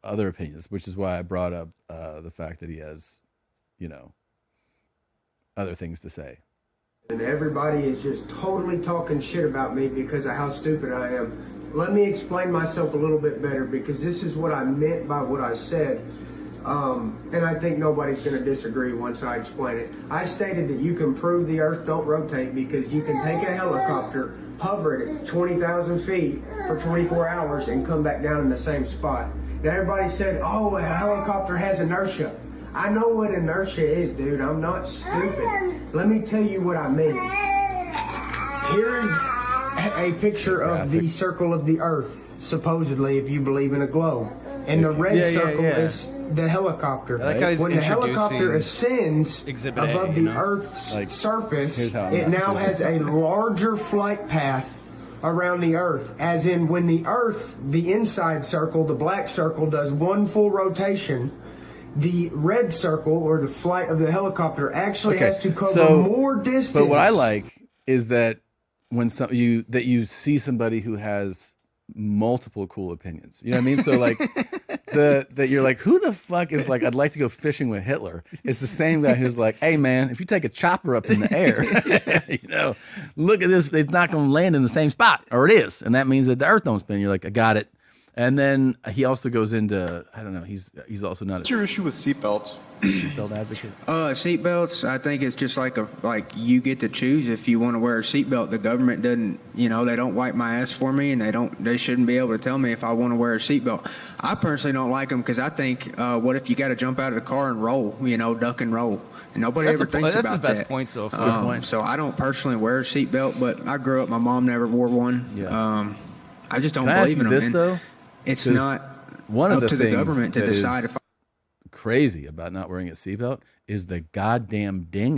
other opinions, which is why I brought up the fact that he has, you know, other things to say. And everybody is just totally talking shit about me because of how stupid I am. Let me explain myself a little bit better, because this is what I meant by what I said. And I think nobody's going to disagree once I explain it. I stated that you can prove the earth don't rotate because you can take a helicopter, hover it at 20,000 feet for 24 hours and come back down in the same spot. Now everybody said, oh, a helicopter has inertia. I know what inertia is, dude. I'm not stupid. Let me tell you what I mean. Here is a picture of the circle of the earth, supposedly, if you believe in a globe. And the red circle is the helicopter. Right? When the helicopter ascends above the Earth's surface, it now has a larger flight path around the Earth. As in, when the Earth, the inside circle, the black circle, does one full rotation, the red circle, or the flight of the helicopter, actually has to cover more distance. But what I like is that when you see somebody who has multiple cool opinions. You know what I mean? So like that you're like, who the fuck is like, I'd like to go fishing with Hitler. It's the same guy who's like, hey man, if you take a chopper up in the air, you know, look at this, it's not going to land in the same spot, or it is. And that means that the earth don't spin. You're like, I got it. And then he also goes into, I don't know, he's also not. What's your issue with seatbelts? Seatbelt advocate. Seatbelts, I think it's just like you get to choose if you want to wear a seatbelt. The government doesn't, you know, they don't wipe my ass for me, and they shouldn't be able to tell me if I want to wear a seatbelt. I personally don't like them because I think, what if you got to jump out of the car and roll, you know, duck and roll? And nobody ever thinks about that. That's the best point so far. Good point. So I don't personally wear a seatbelt, but I grew up, my mom never wore one. Yeah. I just don't Can I ask believe in you them. this though? It's not one of up to the government to decide if crazy about not wearing a seatbelt is the goddamn ding.